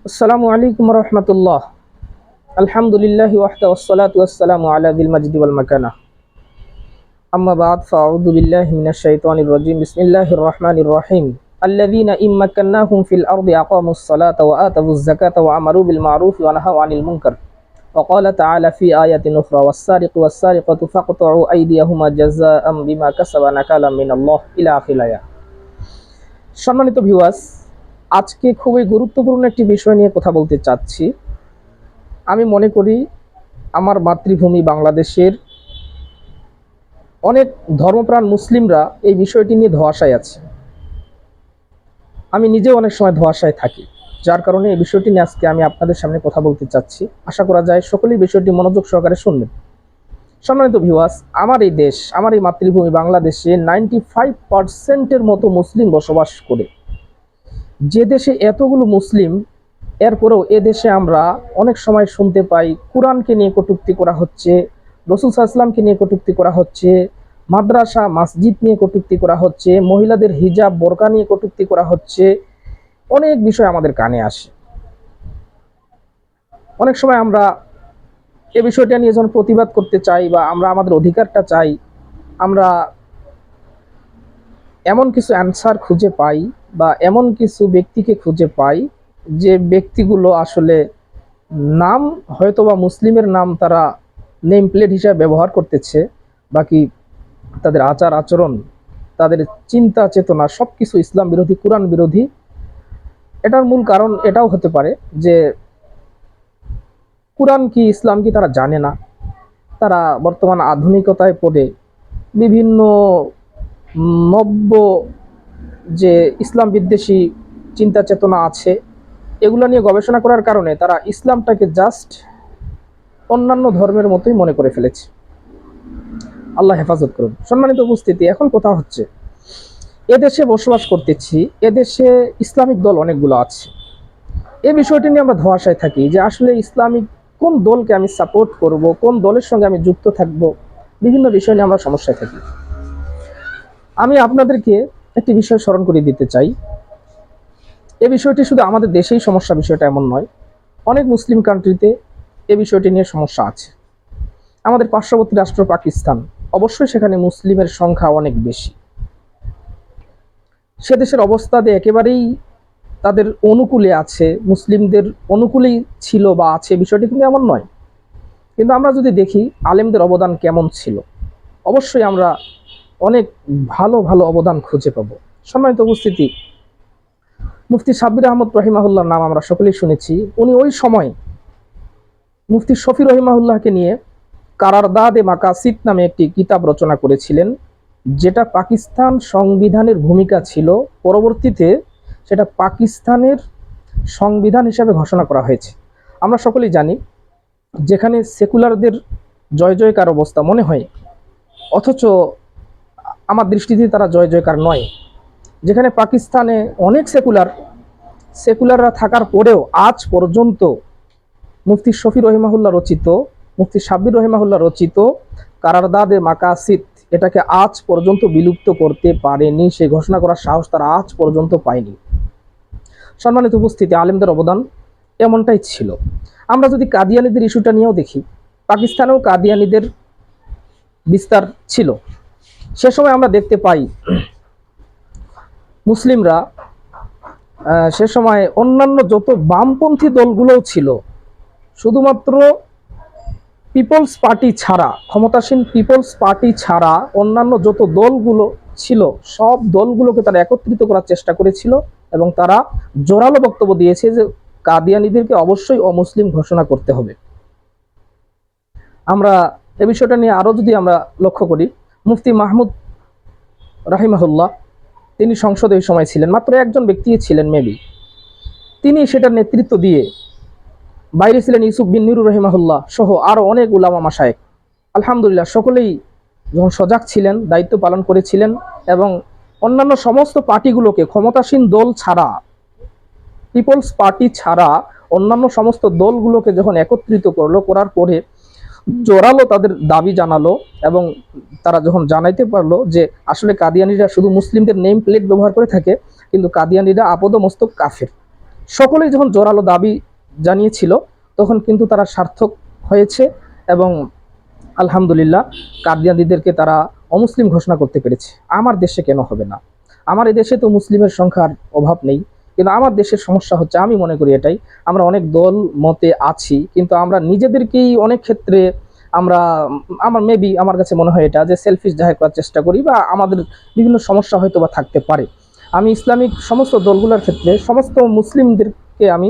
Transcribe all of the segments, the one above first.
আসসালামু আলাইকুম রহমতুল্লাহ। আলহামদুলিল্লাহ ওয়াহদা ওয়াসসালাতু ওয়াসসালামু আলা যিল মাজদি ওয়াল মাকানা। আম্মা বা'দ ফাআউযু বিল্লাহি মিনাশ শাইতানির রাজীম। বিসমিল্লাহির রহমানির রহিম। আল্লাযীনা ইম্মাক্কান্নাহুম ফিল আরদি আকামুস সালাতা ওয়া আতাবুজ যাকাতা ওয়া আমারু বিল মা'রুফি ওয়া নাহাউ আনিল মুনকার। ওয়া ক্বালা তাআলা ফি আয়াতিন উখরা ওয়াস-সারিকু ওয়াস-সারিকাতু ফাকতাউ আইদিয়াহুমা জাযাআম বিমা কাসাবা নাকালাম মিনাল্লাহ ইলা আখিল আয়াত। সম্মানিত ভিউয়ার্স, আজকে খুবই গুরুত্বপূর্ণ একটি বিষয় নিয়ে কথা বলতে চাচ্ছি। আমি মনে করি আমার মাতৃভূমি বাংলাদেশের অনেক ধর্মপ্রাণ মুসলিমরা এই বিষয়টি নিয়ে ধোঁয়াশায় আছে। আমি নিজেও অনেক সময় ধোঁয়াশায় থাকি, যার কারণে এই বিষয়টি নিয়ে আজকে আমি আপনাদের সামনে কথা বলতে চাচ্ছি। আশা করা যায় সকলেই বিষয়টি মনোযোগ সহকারে শুনবেন। সম্মানিত ভিউয়ার্স, আমার এই দেশ, আমার এই মাতৃভূমি বাংলাদেশে 95% মতো মুসলিম বসবাস করে। যে দেশে এতগুলো মুসলিম, এরপরেও এদেশে আমরা অনেক সময় শুনতে পাই কোরআনকে নিয়ে কটূক্তি করা হচ্ছে, রাসূল সাল্লাল্লাহু আলাইহি ওয়াসাল্লামকে নিয়ে কটূক্তি করা হচ্ছে, মাদ্রাসা মসজিদ নিয়ে কটূক্তি করা হচ্ছে, মহিলাদের হিজাব বোরকা নিয়ে কটূক্তি করা হচ্ছে। অনেক বিষয় আমাদের কানে আসে। অনেক সময় আমরা এই বিষয়টা নিয়ে যখন প্রতিবাদ করতে চাই বা আমরা আমাদের অধিকারটা চাই, আমরা এমন কিছু অ্যান্সার খুঁজে পাই বা এমন কিছু ব্যক্তিকে খুঁজে পাই যে ব্যক্তিগুলো আসলে নাম হয়তোবা মুসলিমের নাম তারা নেম প্লেট হিসাবে ব্যবহার করতেছে, বাকি তাদের আচার আচরণ, তাদের চিন্তা চেতনা সব কিছু ইসলাম বিরোধী, কোরআন বিরোধী। এটার মূল কারণ এটাও হতে পারে যে কোরআন কি ইসলাম কি তারা জানে না। তারা বর্তমান আধুনিকতায় পড়ে বিভিন্ন নব্য যে ইসলাম বিদ্বেষী চিন্তা চেতনা আছে, এগুলো নিয়ে গবেষণা করার কারণে তারা ইসলামটাকে জাস্ট অন্যান্য ধর্মের মতোই মনে করে ফেলেছে। আল্লাহ হেফাজত করুন। সম্মানিত উপস্থিতি, এখন কথা হচ্ছে এদেশে বসবাস করতেছি, এদেশে ইসলামিক দল অনেকগুলো আছে। এই বিষয়টি নিয়ে আমরা ধোঁয়াশায় থাকি যে আসলে ইসলামিক কোন দলকে আমি সাপোর্ট করব, কোন দলের সঙ্গে আমি যুক্ত থাকব, বিভিন্ন বিষয় নিয়ে আমরা সমস্যায় থাকি। আমি আপনাদেরকে একটি বিষয় স্মরণ করিয়ে দিতে চাই। এই বিষয়টি শুধু আমাদের দেশেই সমস্যা, বিষয়টা এমন নয়। অনেক মুসলিম কান্ট্রিতে এই বিষয়টি নিয়ে সমস্যা আছে। আমাদের পার্শ্ববর্তী রাষ্ট্র পাকিস্তান, অবশ্যই সেখানে মুসলিমের সংখ্যা অনেক বেশি। সে দেশের অবস্থা একেবারেই তাদের অনুকূলে আছে, মুসলিমদের অনুকূলেই ছিল বা আছে, বিষয়টি কিন্তু এমন নয়। কিন্তু আমরা যদি দেখি আলেমদের অবদান কেমন ছিল, অবশ্যই আমরা অনেক ভালো ভালো অবদান খুঁজে পাব। সম্মানিত উপস্থিতি, মুফতি সাব্বির আহমদ রহিমাহুল্লাহর নাম আমরা সকলেই শুনেছি। উনি ওই সময় মুফতি শফি রহিমাহুল্লাহকে নিয়ে কারারদাদে মাকাসিদ নামে একটি কিতাব রচনা করেছিলেন, যেটা পাকিস্তান সংবিধানের ভূমিকা ছিল। পরবর্তীতে সেটা পাকিস্তানের সংবিধান হিসাবে ঘোষণা করা হয়েছে। আমরা সকলেই জানি যেখানে সেকুলারদের জয় জয়কার অবস্থা মনে হয়, অথচ আমার দৃষ্টিতে তারা জয় জয়কার নয়। যেখানে পাকিস্তানে অনেক সেকুলাররা থাকার পরেও আজ পর্যন্ত মুফতি শফি রহিমাহুল্লাহ রচিত, মুফতি সাব্বির রহিমাহুল্লাহ রচিত কারারদাদে মাকাসিদ, এটাকে আজ পর্যন্ত বিলুপ্ত করতে পারেনি। সেই ঘোষণা করার সাহস তারা আজ পর্যন্ত পায়নি। সম্মানিত উপস্থিতি, আলেমদের অবদান এমনটাই ছিল। আমরা যদি কাদিয়ানীদের ইস্যুটা নিয়েও দেখি, পাকিস্তানেও কাদিয়ানীদের বিস্তার ছিল। সে সময় আমরা দেখতে পাই মুসলিমরা সে সময় অন্যান্য যত বামপন্থী দলগুলোও ছিল, শুধুমাত্র পিপলস পার্টি ছাড়া, ক্ষমতাসীন পিপলস পার্টি ছাড়া অন্যান্য যত দলগুলো ছিল সব দলগুলোকে তারা একত্রিত করার চেষ্টা করেছিল এবং তারা জোরালো বক্তব্য দিয়েছে যে কাদিয়ানীদেরকে অবশ্যই অমুসলিম ঘোষণা করতে হবে। আমরা এ বিষয়টা নিয়ে আরও যদি আমরা লক্ষ্য করি, মুফতি মাহমুদ রাহিমাহুল্লাহ, তিনি সংসদে ওই সময় ছিলেন, মাত্র একজন ব্যক্তি ছিলেন মেবি, তিনি সেটার নেতৃত্ব দিয়ে, বাইরে ছিলেন ইউসুফ বিন নুরুর রহিমাহুল্লাহ সহ আরও অনেক উলামা মাশায়েখ। আলহামদুলিল্লাহ, সকলেই যখন সজাগ ছিলেন, দায়িত্ব পালন করেছিলেন এবং অন্যান্য সমস্ত পার্টিগুলোকে, ক্ষমতাসীন দল ছাড়া, পিপলস পার্টি ছাড়া অন্যান্য সমস্ত দলগুলোকে যখন একত্রিত করলো, করার পরে জোরালো তাদের দাবি জানালো এবং তারা যখন জানাইতে পারলো যে আসলে কাদিয়ানীরা শুধু মুসলিমদের নেম প্লেট ব্যবহার করে থাকে, কিন্তু কাদিয়ানীরা আপদ মস্তক কাফের, সকলেই যখন জোরালো দাবি জানিয়েছিল তখন কিন্তু তারা সার্থক হয়েছে এবং আলহামদুলিল্লাহ কাদিয়ানীদেরকে তারা অমুসলিম ঘোষণা করতে পেরেছে। আমার দেশে কেন হবে না? আমার এই দেশে তো মুসলিমের সংখ্যার অভাব নেই, কিন্তু আমার দেশের সমস্যা হচ্ছে, আমি মনে করি এটাই, আমরা অনেক দল মতে আছি কিন্তু আমরা নিজেদেরকেই অনেক ক্ষেত্রে আমরা আমার মেবি আমার কাছে মনে হয় এটা যে সেলফিশ জাহির করার চেষ্টা করি বা আমাদের বিভিন্ন সমস্যা হয়তো বা থাকতে পারে। আমি ইসলামিক সমস্ত দলগুলোর ক্ষেত্রে সমস্ত মুসলিমদেরকে আমি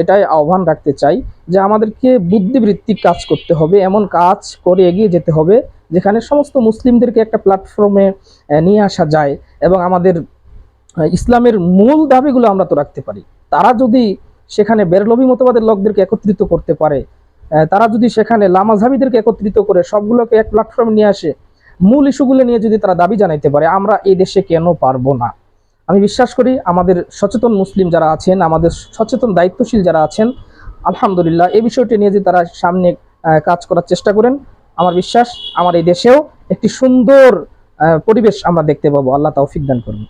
এটাই আহ্বান রাখতে চাই যে আমাদেরকে বুদ্ধিবৃত্তিক কাজ করতে হবে, এমন কাজ করে এগিয়ে যেতে হবে যেখানে সমস্ত মুসলিমদেরকে একটা প্ল্যাটফর্মে নিয়ে আসা যায় এবং আমাদের ইসলামের মূল দাবিগুলো আমরা তো রাখতে পারি। তারা যদি সেখানে বেরলভী মতবাদের লোকদেরকে একত্রিত করতে পারে, তারা যদি সেখানে লামাঝাবিদেরকে একত্রিত করে সবগুলোকে এক প্ল্যাটফর্মে নিয়ে আসে, মূল ইস্যুগুলো নিয়ে যদি তারা দাবি জানাইতে পারে, আমরা এই দেশে কেন পারবো না? আমি বিশ্বাস করি আমাদের সচেতন মুসলিম যারা আছেন, আমাদের সচেতন দায়িত্বশীল যারা আছেন, আলহামদুলিল্লাহ এই বিষয়টি নিয়ে যদি তারা সামনে কাজ করার চেষ্টা করেন, আমার বিশ্বাস আমার এই দেশেও একটি সুন্দর পরিবেশ আমরা দেখতে পাবো। আল্লাহ তৌফিক দান করুন।